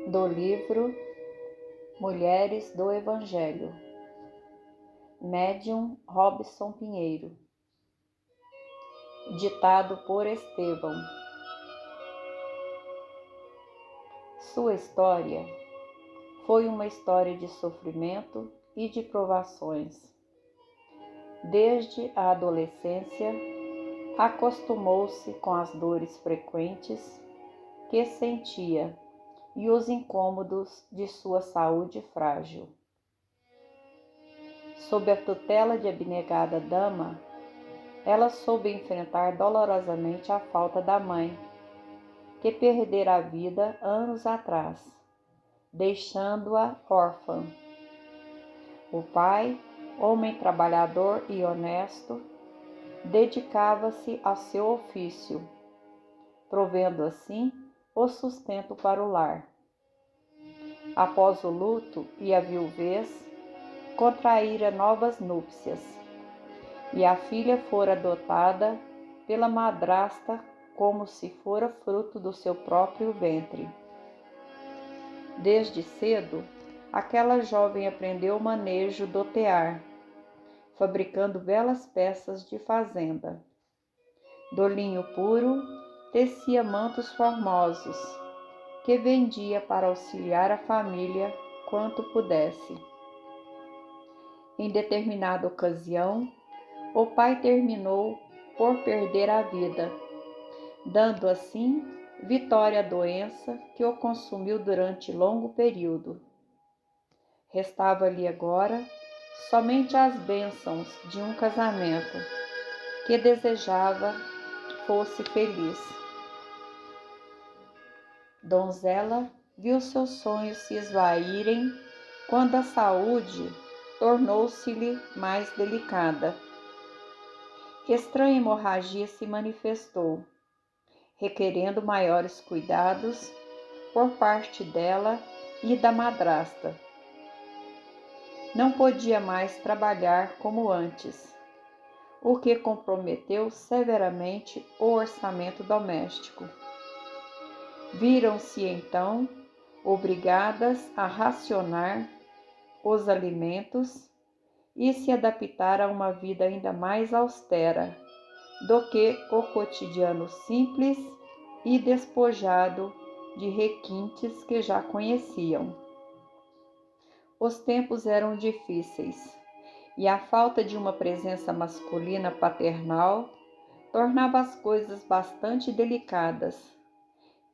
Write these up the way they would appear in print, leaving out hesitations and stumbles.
do livro Mulheres do Evangelho, médium Robson Pinheiro, ditado por Estevão. Sua história foi uma história de sofrimento e de provações. Desde a adolescência, acostumou-se com as dores frequentes que sentia e os incômodos de sua saúde frágil. Sob a tutela de abnegada dama, ela soube enfrentar dolorosamente a falta da mãe, que perdera a vida anos atrás, deixando-a órfã. O pai, homem trabalhador e honesto, dedicava-se ao seu ofício, provendo assim o sustento para o lar. Após o luto e a viuvez, contraíra novas núpcias, e a filha fora adotada pela madrasta como se fora fruto do seu próprio ventre. Desde cedo, aquela jovem aprendeu o manejo do tear, fabricando belas peças de fazenda. Do linho puro, tecia mantos formosos, que vendia para auxiliar a família quanto pudesse. Em determinada ocasião, o pai terminou por perder a vida, dando assim vitória à doença que o consumiu durante longo período. Restava-lhe agora somente as bênçãos de um casamento que desejava que fosse feliz. Donzela viu seus sonhos se esvaírem quando a saúde tornou-se-lhe mais delicada. Estranha hemorragia se manifestou, requerendo maiores cuidados por parte dela e da madrasta. Não podia mais trabalhar como antes, o que comprometeu severamente o orçamento doméstico. Viram-se então obrigadas a racionar os alimentos e se adaptar a uma vida ainda mais austera do que o cotidiano simples e despojado de requintes que já conheciam. Os tempos eram difíceis e a falta de uma presença masculina paternal tornava as coisas bastante delicadas,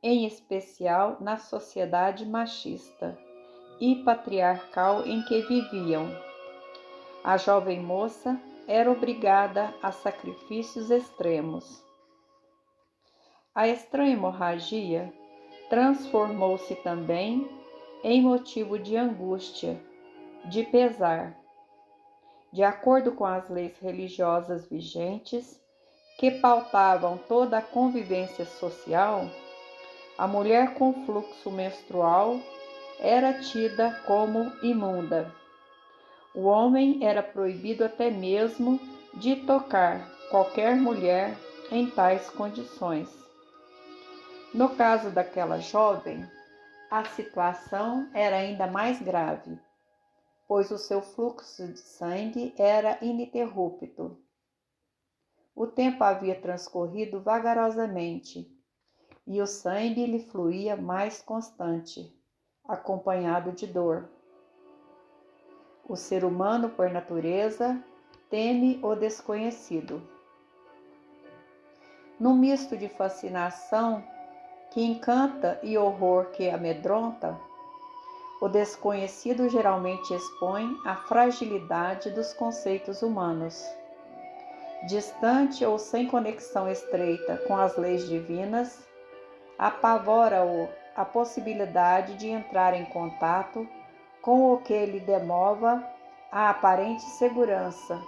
em especial na sociedade machista e patriarcal em que viviam. A jovem moça era obrigada a sacrifícios extremos. A estranha hemorragia transformou-se também em motivo de angústia, de pesar. De acordo com as leis religiosas vigentes, que pautavam toda a convivência social, a mulher com fluxo menstrual era tida como imunda. O homem era proibido até mesmo de tocar qualquer mulher em tais condições. No caso daquela jovem, a situação era ainda mais grave, pois o seu fluxo de sangue era ininterrupto. O tempo havia transcorrido vagarosamente e o sangue lhe fluía mais constante, acompanhado de dor. O ser humano, por natureza, teme o desconhecido. Num misto de fascinação que encanta e horror que amedronta, o desconhecido geralmente expõe a fragilidade dos conceitos humanos. Distante ou sem conexão estreita com as leis divinas, apavora-o a possibilidade de entrar em contato com o que lhe demova a aparente segurança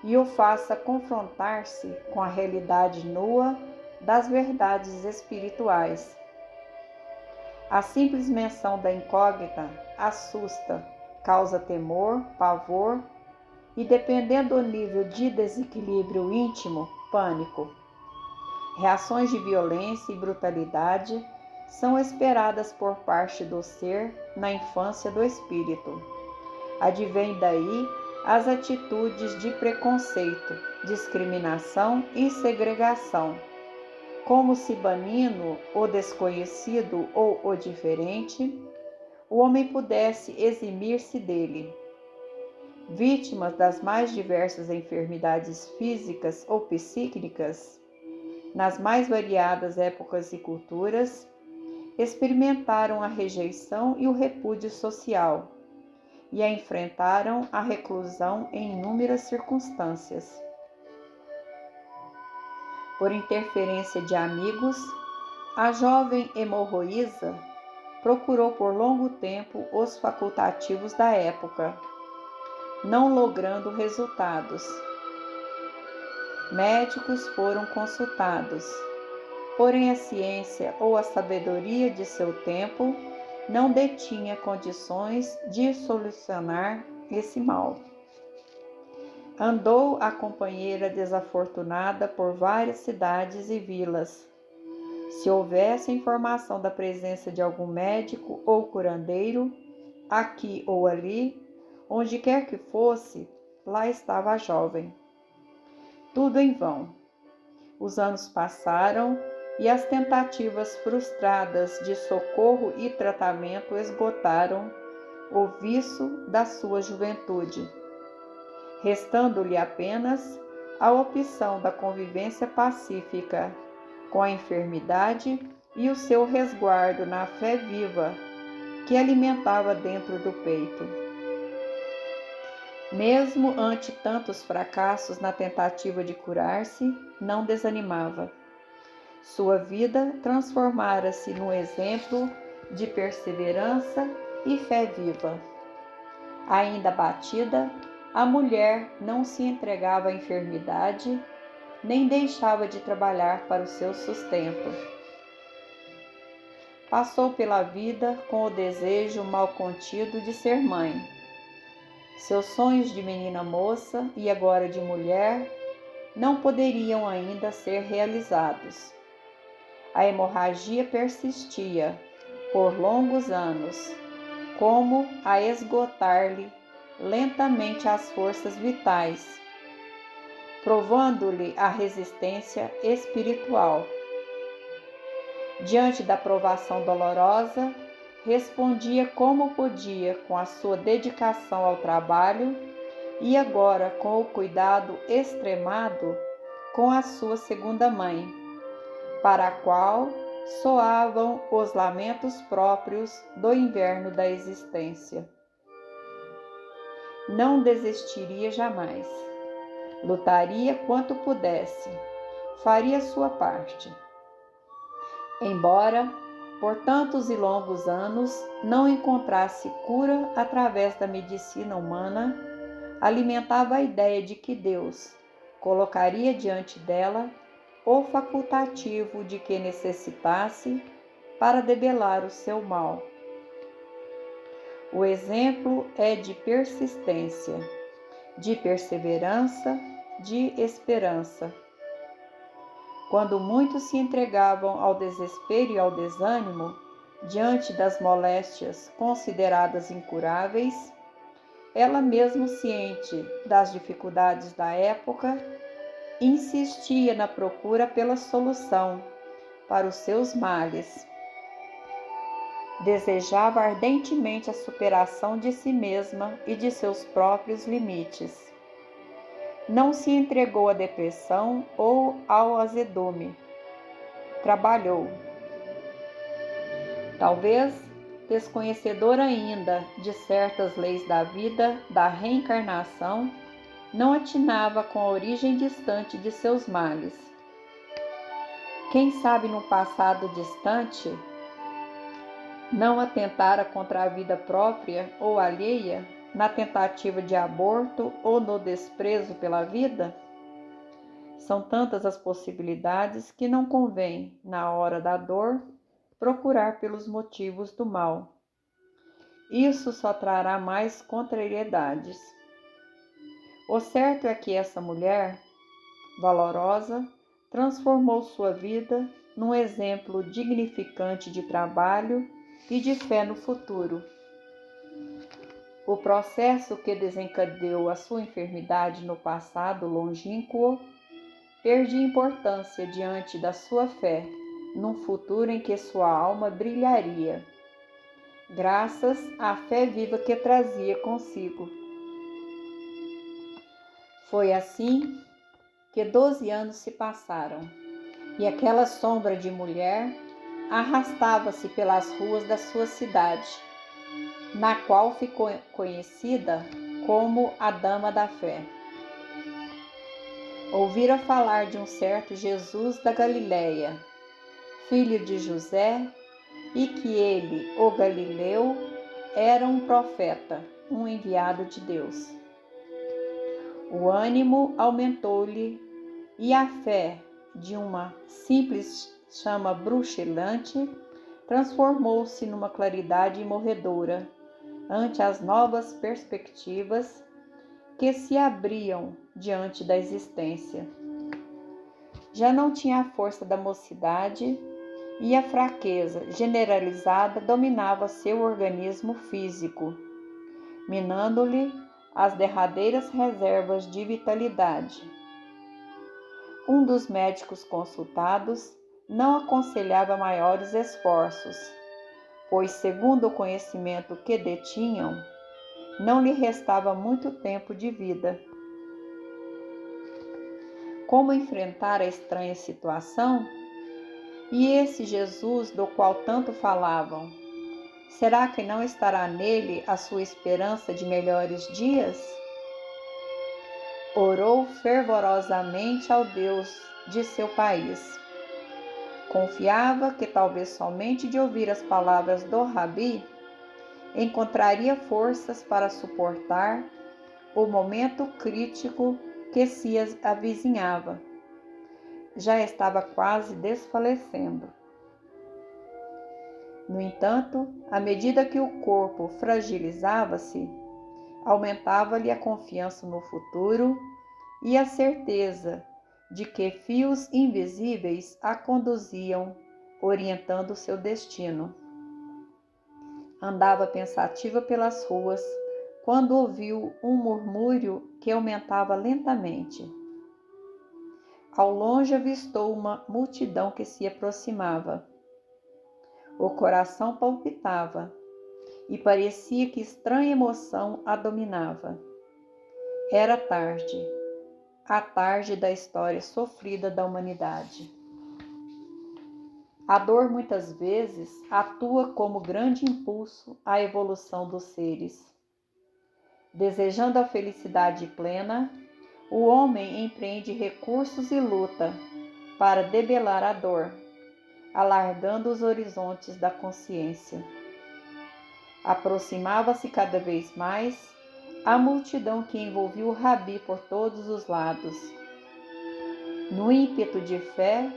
e o faça confrontar-se com a realidade nua das verdades espirituais. A simples menção da incógnita assusta, causa temor, pavor e, dependendo do nível de desequilíbrio íntimo, pânico. Reações de violência e brutalidade são esperadas por parte do ser na infância do espírito. Advém daí as atitudes de preconceito, discriminação e segregação, como se banindo o desconhecido ou o diferente, o homem pudesse eximir-se dele. Vítimas das mais diversas enfermidades físicas ou psíquicas, nas mais variadas épocas e culturas, experimentaram a rejeição e o repúdio social e a enfrentaram a reclusão em inúmeras circunstâncias. Por interferência de amigos, a jovem hemorroísa procurou por longo tempo os facultativos da época, não logrando resultados. Médicos foram consultados, porém a ciência ou a sabedoria de seu tempo não detinha condições de solucionar esse mal. Andou a companheira desafortunada por várias cidades e vilas. Se houvesse informação da presença de algum médico ou curandeiro, aqui ou ali, onde quer que fosse, lá estava a jovem. Tudo em vão. Os anos passaram e as tentativas frustradas de socorro e tratamento esgotaram o viço da sua juventude, restando-lhe apenas a opção da convivência pacífica com a enfermidade e o seu resguardo na fé viva que alimentava dentro do peito. Mesmo ante tantos fracassos na tentativa de curar-se, não desanimava. Sua vida transformara-se num exemplo de perseverança e fé viva. Ainda abatida, a mulher não se entregava à enfermidade, nem deixava de trabalhar para o seu sustento. Passou pela vida com o desejo mal contido de ser mãe. Seus sonhos de menina moça e agora de mulher não poderiam ainda ser realizados. A hemorragia persistia por longos anos, como a esgotar-lhe lentamente as forças vitais, provando-lhe a resistência espiritual. Diante da provação dolorosa, respondia como podia com a sua dedicação ao trabalho e agora com o cuidado extremado com a sua segunda mãe, para a qual soavam os lamentos próprios do inverno da existência. Não desistiria jamais. Lutaria quanto pudesse, faria sua parte. Embora, por tantos e longos anos, não encontrasse cura através da medicina humana, alimentava a ideia de que Deus colocaria diante dela o facultativo de que necessitasse para debelar o seu mal. O exemplo é de persistência, de perseverança, de esperança. Quando muitos se entregavam ao desespero e ao desânimo, diante das moléstias consideradas incuráveis, ela mesma ciente das dificuldades da época, insistia na procura pela solução para os seus males. Desejava ardentemente a superação de si mesma e de seus próprios limites. Não se entregou à depressão ou ao azedume. Trabalhou. Talvez, desconhecedor ainda de certas leis da vida, da reencarnação, não atinava com a origem distante de seus males. Quem sabe no passado distante não atentara contra a vida própria ou alheia, na tentativa de aborto ou no desprezo pela vida? São tantas as possibilidades que não convém, na hora da dor, procurar pelos motivos do mal. Isso só trará mais contrariedades. O certo é que essa mulher, valorosa, transformou sua vida num exemplo dignificante de trabalho e de fé no futuro. O processo que desencadeou a sua enfermidade no passado longínquo perdia importância diante da sua fé, num futuro em que sua alma brilharia, graças à fé viva que trazia consigo. Foi assim que 12 anos se passaram, e aquela sombra de mulher arrastava-se pelas ruas da sua cidade, na qual ficou conhecida como a Dama da Fé. Ouvira falar de um certo Jesus da Galileia, filho de José, e que ele, o Galileu, era um profeta, um enviado de Deus. O ânimo aumentou-lhe e a fé de uma simples chama bruxelante transformou-se numa claridade morredora ante as novas perspectivas que se abriam diante da existência. Já não tinha a força da mocidade e a fraqueza generalizada dominava seu organismo físico, minando-lhe as derradeiras reservas de vitalidade. Um dos médicos consultados não aconselhava maiores esforços, pois, segundo o conhecimento que detinham, não lhe restava muito tempo de vida. Como enfrentar a estranha situação? E esse Jesus do qual tanto falavam, será que não estará nele a sua esperança de melhores dias? Orou fervorosamente ao Deus de seu país. Confiava que talvez somente de ouvir as palavras do Rabi encontraria forças para suportar o momento crítico que se avizinhava. Já estava quase desfalecendo. No entanto, à medida que o corpo fragilizava-se, aumentava-lhe a confiança no futuro e a certeza de que fios invisíveis a conduziam, orientando seu destino. Andava pensativa pelas ruas, quando ouviu um murmúrio que aumentava lentamente. Ao longe avistou uma multidão que se aproximava. O coração palpitava e parecia que estranha emoção a dominava. Era tarde, a tarde da história sofrida da humanidade. A dor muitas vezes atua como grande impulso à evolução dos seres. Desejando a felicidade plena, o homem empreende recursos e luta para debelar a dor, alargando os horizontes da consciência. Aproximava-se cada vez mais a multidão que envolvia o Rabi por todos os lados. No ímpeto de fé,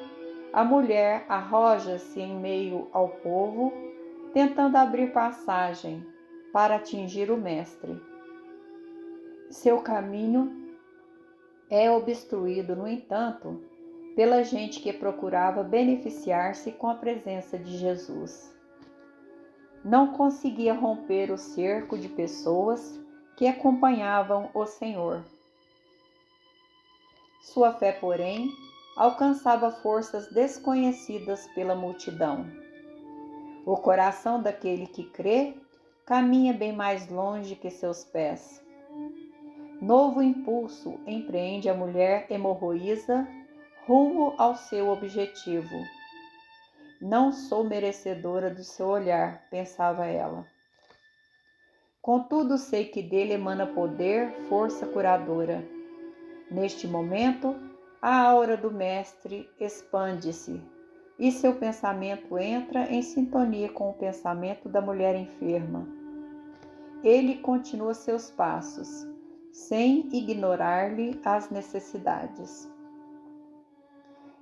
a mulher arroja-se em meio ao povo, tentando abrir passagem para atingir o Mestre. Seu caminho é obstruído, no entanto, pela gente que procurava beneficiar-se com a presença de Jesus. Não conseguia romper o cerco de pessoas que acompanhavam o Senhor. Sua fé, porém, alcançava forças desconhecidas pela multidão. O coração daquele que crê caminha bem mais longe que seus pés. Novo impulso empreende a mulher hemorroísa rumo ao seu objetivo. Não sou merecedora do seu olhar, pensava ela. Contudo, sei que dele emana poder, força curadora. Neste momento, a aura do Mestre expande-se e seu pensamento entra em sintonia com o pensamento da mulher enferma. Ele continua seus passos, sem ignorar-lhe as necessidades.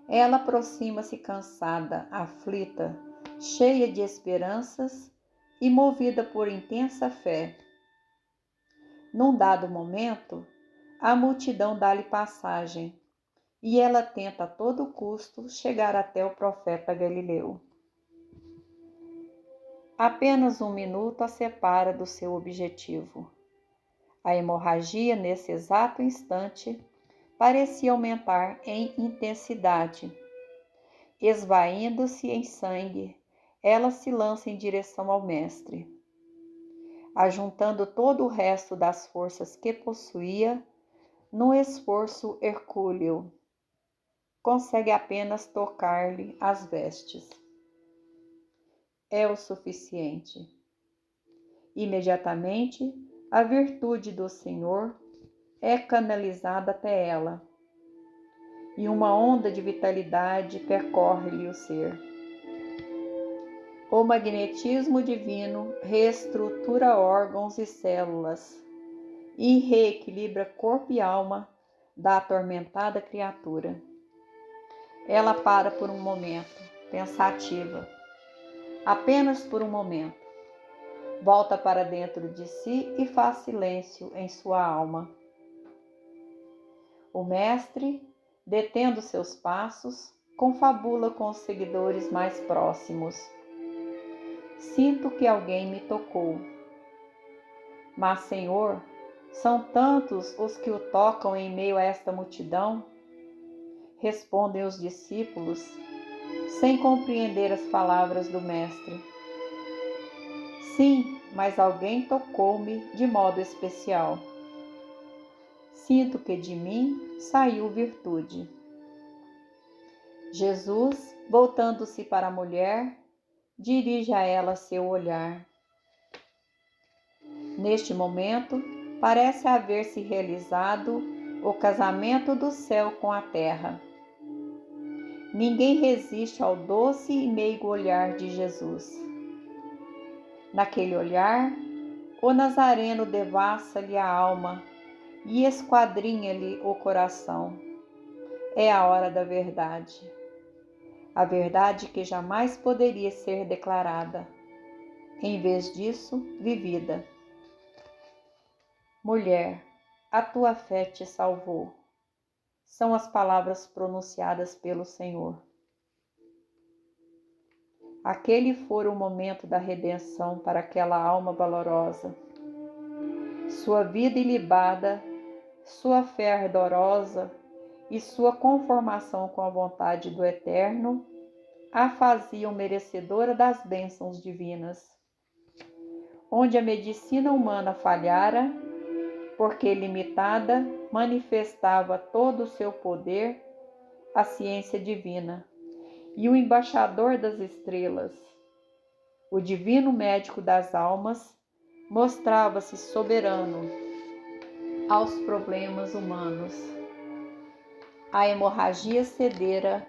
Ela aproxima-se cansada, aflita, cheia de esperanças e movida por intensa fé. Num dado momento, a multidão dá-lhe passagem e ela tenta a todo custo chegar até o profeta Galileu. Apenas um minuto a separa do seu objetivo. A hemorragia, nesse exato instante, parecia aumentar em intensidade. Esvaindo-se em sangue, ela se lança em direção ao mestre. Ajuntando todo o resto das forças que possuía, num esforço hercúleo, consegue apenas tocar-lhe as vestes. É o suficiente. Imediatamente, a virtude do Senhor é canalizada até ela, e uma onda de vitalidade percorre-lhe o ser. O magnetismo divino reestrutura órgãos e células e reequilibra corpo e alma da atormentada criatura. Ela para por um momento, pensativa, apenas por um momento. Volta para dentro de si e faz silêncio em sua alma. O mestre, detendo seus passos, confabula com os seguidores mais próximos. Sinto que alguém me tocou. Mas, Senhor, são tantos os que o tocam em meio a esta multidão? Respondem os discípulos, sem compreender as palavras do mestre. Sim, mas alguém tocou-me de modo especial. Sinto que de mim saiu virtude. Jesus, voltando-se para a mulher, dirige a ela seu olhar. Neste momento, parece haver-se realizado o casamento do céu com a terra. Ninguém resiste ao doce e meigo olhar de Jesus. Naquele olhar, o Nazareno devassa-lhe a alma e esquadrinha-lhe o coração. É a hora da verdade. A verdade que jamais poderia ser declarada. Em vez disso, vivida. Mulher, a tua fé te salvou. São as palavras pronunciadas pelo Senhor. Aquele fora o momento da redenção para aquela alma valorosa. Sua vida ilibada, sua fé ardorosa e sua conformação com a vontade do Eterno a faziam merecedora das bênçãos divinas. Onde a medicina humana falhara, porque limitada, manifestava todo o seu poder a ciência divina. E o embaixador das estrelas, o divino médico das almas, mostrava-se soberano aos problemas humanos. A hemorragia cedera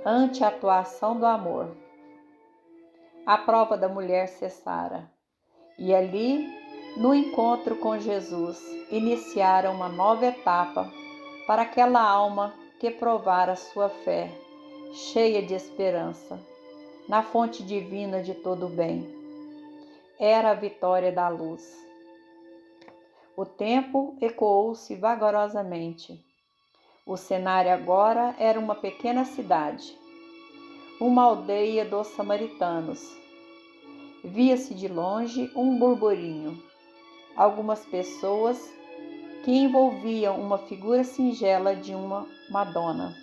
ante a atuação do amor. A prova da mulher cessara, e ali, no encontro com Jesus, iniciara uma nova etapa para aquela alma que provara sua fé, cheia de esperança, na fonte divina de todo o bem. Era a vitória da luz. O tempo ecoou-se vagarosamente. O cenário agora era uma pequena cidade, uma aldeia dos samaritanos. Via-se de longe um burburinho, algumas pessoas que envolviam uma figura singela de uma Madonna.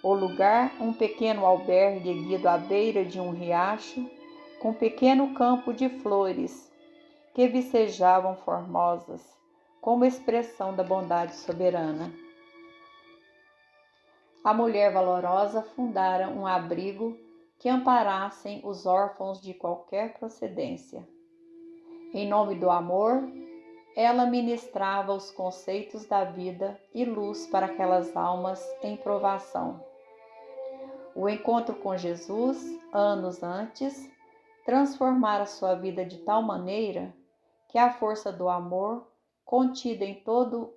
O lugar, um pequeno albergue erguido à beira de um riacho, com um pequeno campo de flores que vicejavam formosas, como expressão da bondade soberana. A mulher valorosa fundara um abrigo que amparassem os órfãos de qualquer procedência. Em nome do amor, ela ministrava os conceitos da vida e luz para aquelas almas em provação. O encontro com Jesus, anos antes, transformara sua vida de tal maneira que a força do amor, contida em todo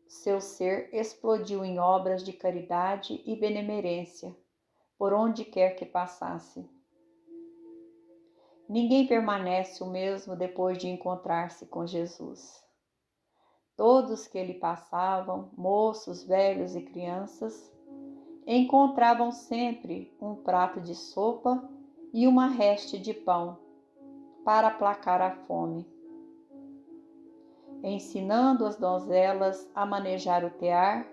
seu ser, explodiu em obras de caridade e benemerência, por onde quer que passasse. Ninguém permanece o mesmo depois de encontrar-se com Jesus. Todos que ali passavam, moços, velhos e crianças, encontravam sempre um prato de sopa e uma reste de pão para aplacar a fome. Ensinando as donzelas a manejar o tear,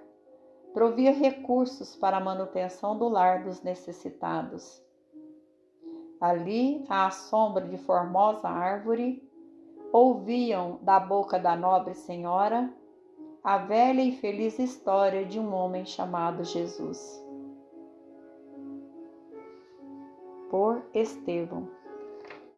provia recursos para a manutenção do lar dos necessitados. Ali, à sombra de formosa árvore, ouviam da boca da nobre senhora a velha e feliz história de um homem chamado Jesus. Por Estevão.